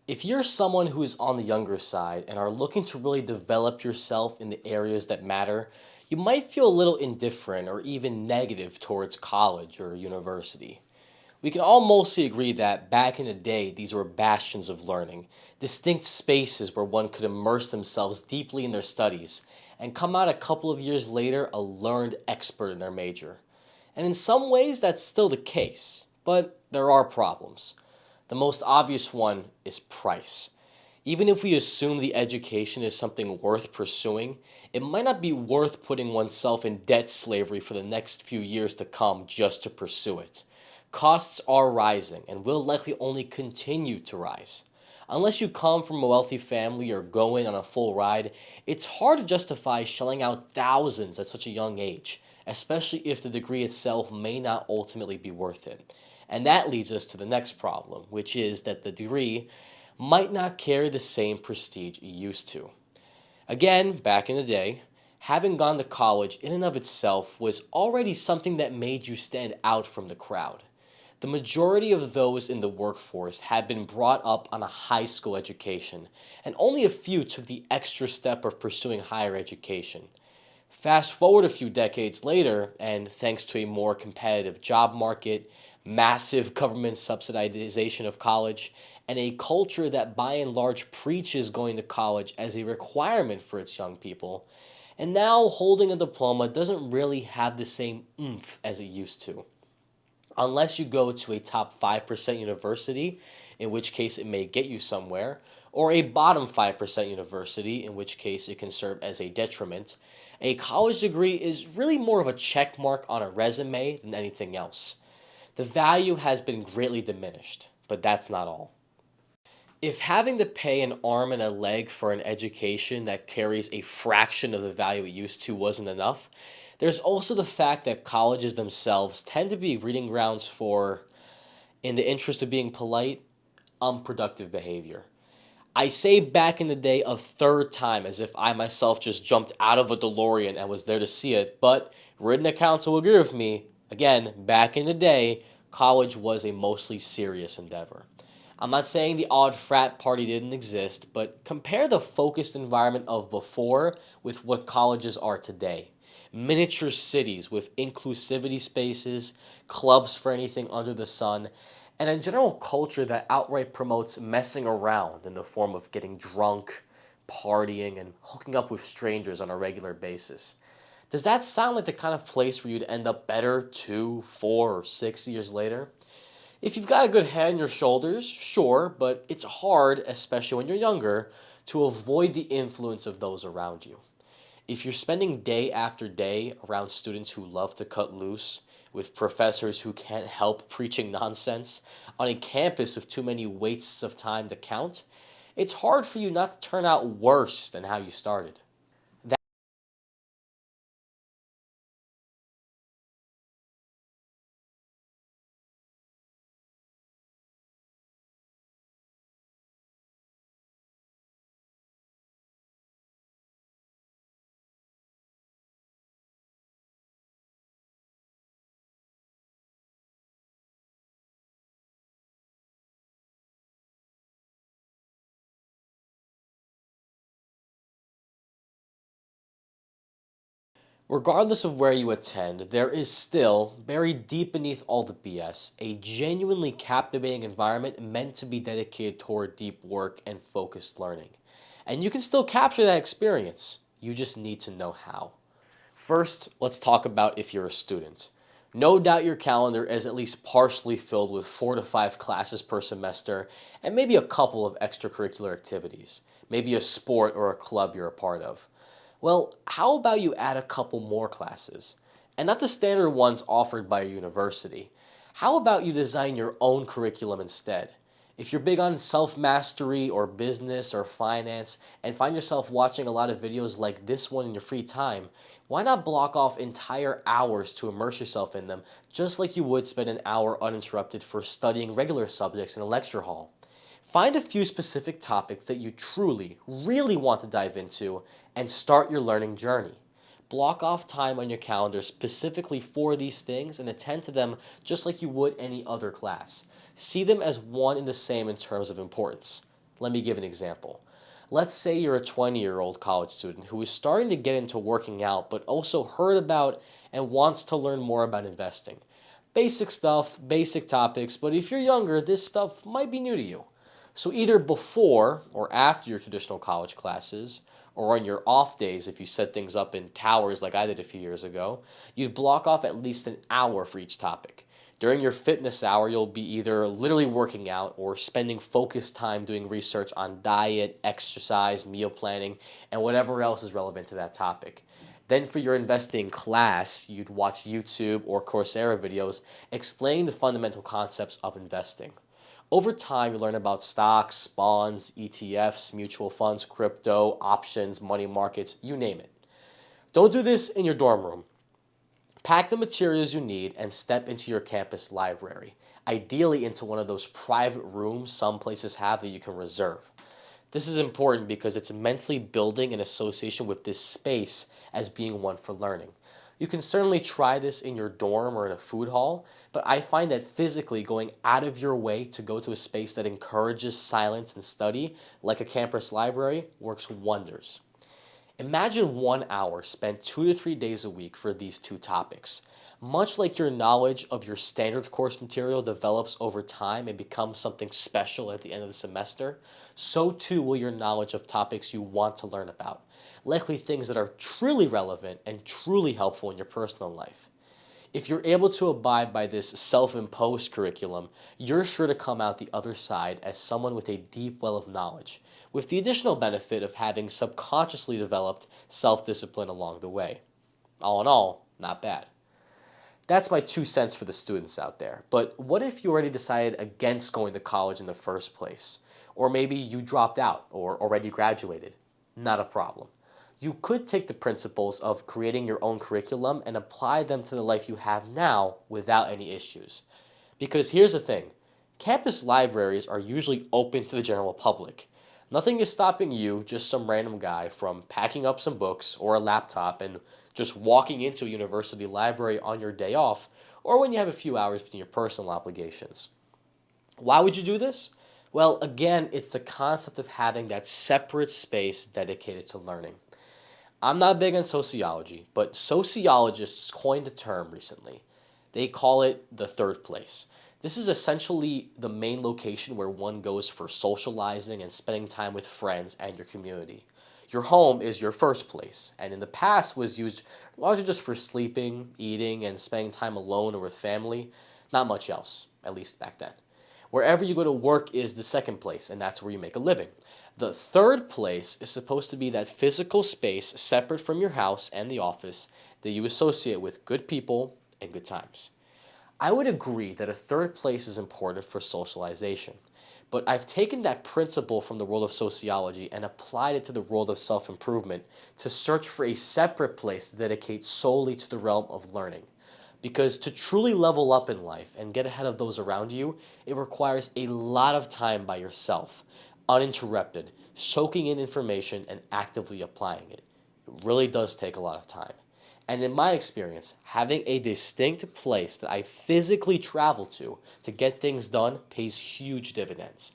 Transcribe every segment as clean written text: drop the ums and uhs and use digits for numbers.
If you're someone who's on the younger side and are looking to really develop yourself in the areas that matter, you might feel a little indifferent or even negative towards college or university. We can all mostly agree that back in the day, these were bastions of learning, distinct spaces where one could immerse themselves deeply in their studies and come out a couple of years later a learned expert in their major. And in some ways, that's still the case, but there are problems. The most obvious one is price. Even if we assume the education is something worth pursuing, it might not be worth putting oneself in debt slavery for the next few years to come just to pursue it. Costs are rising and will likely only continue to rise. Unless you come from a wealthy family or go in on a full ride, it's hard to justify shelling out thousands at such a young age, especially if the degree itself may not ultimately be worth it. And that leads us to the next problem, which is that the degree might not carry the same prestige it used to. Again, back in the day, having gone to college in and of itself was already something that made you stand out from the crowd. The majority of those in the workforce had been brought up on a high school education, and only a few took the extra step of pursuing higher education. Fast forward a few decades later, and thanks to a more competitive job market, massive government subsidization of college, and a culture that by and large preaches going to college as a requirement for its young people, and now holding a diploma doesn't really have the same oomph as it used to. Unless you go to a top 5% university, in which case it may get you somewhere, or a bottom 5% university, in which case it can serve as a detriment, a college degree is really more of a check mark on a resume than anything else. The value has been greatly diminished, but that's not all. If having to pay an arm and a leg for an education that carries a fraction of the value it used to wasn't enough, there's also the fact that colleges themselves tend to be breeding grounds for, in the interest of being polite, unproductive behavior. I say back in the day a third time as if I myself just jumped out of a DeLorean and was there to see it, but written accounts will agree with me. Again, back in the day, college was a mostly serious endeavor. I'm not saying the odd frat party didn't exist, but compare the focused environment of before with what colleges are today. Miniature cities with inclusivity spaces, clubs for anything under the sun, and a general culture that outright promotes messing around in the form of getting drunk, partying, and hooking up with strangers on a regular basis. Does that sound like the kind of place where you'd end up better 2, 4, or 6 years later? If you've got a good head on your shoulders, sure, but it's hard, especially when you're younger, to avoid the influence of those around you. If you're spending day after day around students who love to cut loose, with professors who can't help preaching nonsense, on a campus with too many wastes of time to count, it's hard for you not to turn out worse than how you started. Regardless of where you attend, there is still, buried deep beneath all the BS, a genuinely captivating environment meant to be dedicated toward deep work and focused learning. And you can still capture that experience. You just need to know how. First, let's talk about if you're a student. No doubt your calendar is at least partially filled with 4 to 5 classes per semester and maybe a couple of extracurricular activities, maybe a sport or a club you're a part of. Well, how about you add a couple more classes? And not the standard ones offered by your university. How about you design your own curriculum instead? If you're big on self mastery or business or finance and find yourself watching a lot of videos like this one in your free time, why not block off entire hours to immerse yourself in them just like you would spend an hour uninterrupted for studying regular subjects in a lecture hall? Find a few specific topics that you truly, really want to dive into and start your learning journey. Block off time on your calendar specifically for these things and attend to them just like you would any other class. See them as one and the same in terms of importance. Let me give an example. Let's say you're a 20-year-old college student who is starting to get into working out but also heard about and wants to learn more about investing. Basic stuff, basic topics, but if you're younger, this stuff might be new to you. So either before or after your traditional college classes, or on your off days if you set things up in towers like I did a few years ago, you'd block off at least an hour for each topic. During your fitness hour, you'll be either literally working out or spending focused time doing research on diet, exercise, meal planning, and whatever else is relevant to that topic. Then for your investing class, you'd watch YouTube or Coursera videos explaining the fundamental concepts of investing. Over time, you learn about stocks, bonds, ETFs, mutual funds, crypto, options, money markets, you name it. Don't do this in your dorm room. Pack the materials you need and step into your campus library, ideally into one of those private rooms some places have that you can reserve. This is important because it's mentally building an association with this space as being one for learning. You can certainly try this in your dorm or in a food hall, but I find that physically going out of your way to go to a space that encourages silence and study, like a campus library, works wonders. Imagine 1 hour spent 2 to 3 days a week for these two topics. Much like your knowledge of your standard course material develops over time and becomes something special at the end of the semester, so too will your knowledge of topics you want to learn about, likely things that are truly relevant and truly helpful in your personal life. If you're able to abide by this self-imposed curriculum, you're sure to come out the other side as someone with a deep well of knowledge, with the additional benefit of having subconsciously developed self-discipline along the way. All in all, not bad. That's my 2 cents for the students out there. But what if you already decided against going to college in the first place? Or maybe you dropped out or already graduated? Not a problem. You could take the principles of creating your own curriculum and apply them to the life you have now without any issues. Because here's the thing, campus libraries are usually open to the general public. Nothing is stopping you, just some random guy, from packing up some books or a laptop and just walking into a university library on your day off or when you have a few hours between your personal obligations. Why would you do this? Well, again, it's the concept of having that separate space dedicated to learning. I'm not big on sociology, but sociologists coined a term recently. They call it the third place. This is essentially the main location where one goes for socializing and spending time with friends and your community. Your home is your first place, and in the past was used largely just for sleeping, eating, and spending time alone or with family. Not much else, at least back then. Wherever you go to work is the second place, and that's where you make a living. The third place is supposed to be that physical space separate from your house and the office that you associate with good people and good times. I would agree that a third place is important for socialization, but I've taken that principle from the world of sociology and applied it to the world of self improvement to search for a separate place to dedicate solely to the realm of learning. Because to truly level up in life and get ahead of those around you, it requires a lot of time by yourself, uninterrupted, soaking in information and actively applying it. It really does take a lot of time. And in my experience, having a distinct place that I physically travel to get things done pays huge dividends.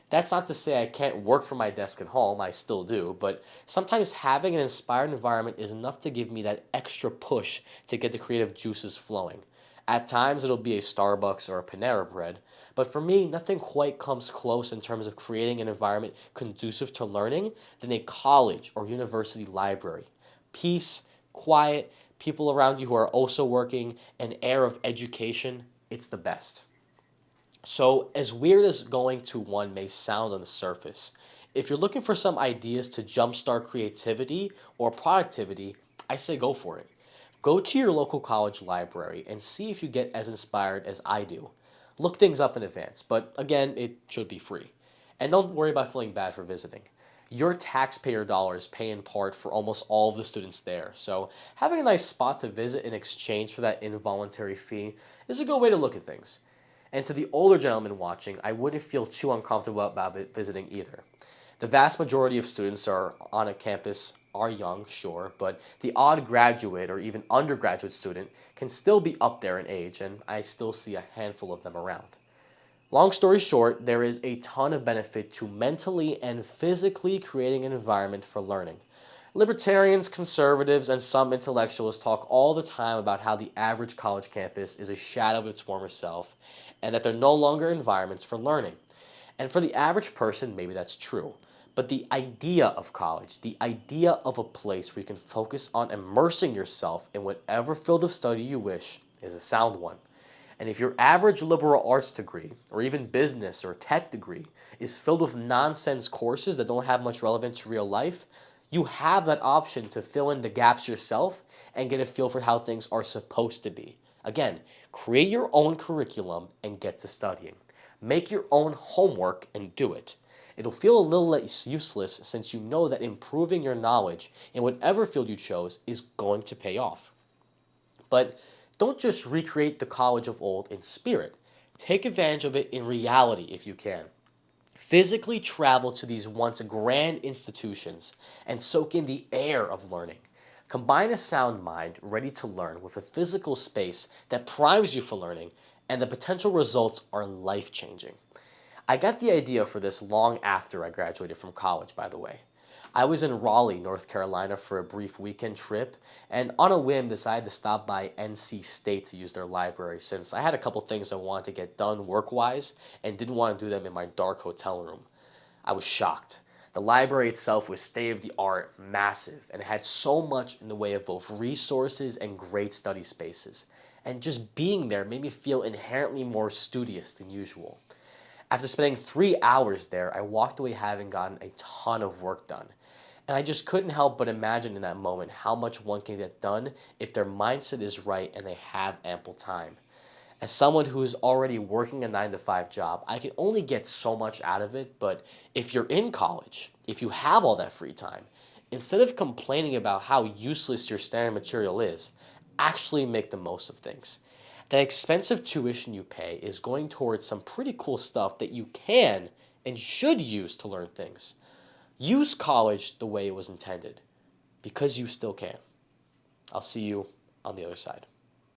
That's not to say I can't work from my desk at home, I still do, but sometimes having an inspired environment is enough to give me that extra push to get the creative juices flowing. At times it'll be a Starbucks or a Panera Bread, but for me, nothing quite comes close in terms of creating an environment conducive to learning than a college or university library. Peace, quiet, people around you who are also working, an air of education, it's the best. So, as weird as going to one may sound on the surface, if you're looking for some ideas to jumpstart creativity or productivity, I say go for it. Go to your local college library and see if you get as inspired as I do. Look things up in advance, but again, it should be free. And don't worry about feeling bad for visiting. Your taxpayer dollars pay in part for almost all of the students there, so having a nice spot to visit in exchange for that involuntary fee is a good way to look at things. And to the older gentleman watching, I wouldn't feel too uncomfortable about visiting either. The vast majority of students are on a campus are young, sure, but the odd graduate or even undergraduate student can still be up there in age, and I still see a handful of them around. Long story short, there is a ton of benefit to mentally and physically creating an environment for learning. Libertarians, conservatives, and some intellectuals talk all the time about how the average college campus is a shadow of its former self and that they're no longer environments for learning. And for the average person, maybe that's true. But the idea of college, the idea of a place where you can focus on immersing yourself in whatever field of study you wish, is a sound one. And if your average liberal arts degree, or even business or tech degree, is filled with nonsense courses that don't have much relevance to real life, you have that option to fill in the gaps yourself and get a feel for how things are supposed to be. Again, create your own curriculum and get to studying. Make your own homework and do it. It'll feel a little less useless since you know that improving your knowledge in whatever field you chose is going to pay off. But don't just recreate the college of old in spirit. Take advantage of it in reality if you can. Physically travel to these once grand institutions and soak in the air of learning. Combine a sound mind ready to learn with a physical space that primes you for learning, and the potential results are life changing. I got the idea for this long after I graduated from college, by the way. I was in Raleigh, North Carolina for a brief weekend trip, and on a whim decided to stop by NC State to use their library since I had a couple things I wanted to get done work-wise and didn't want to do them in my dark hotel room. I was shocked. The library itself was state-of-the-art, massive, and it had so much in the way of both resources and great study spaces. And just being there made me feel inherently more studious than usual. After spending 3 hours there, I walked away having gotten a ton of work done. And I just couldn't help but imagine in that moment how much one can get done if their mindset is right and they have ample time. As someone who is already working a 9 to 5 job, I can only get so much out of it, but if you're in college, if you have all that free time, instead of complaining about how useless your standard material is, actually make the most of things. That expensive tuition you pay is going towards some pretty cool stuff that you can and should use to learn things. Use college the way it was intended, because you still can. I'll see you on the other side.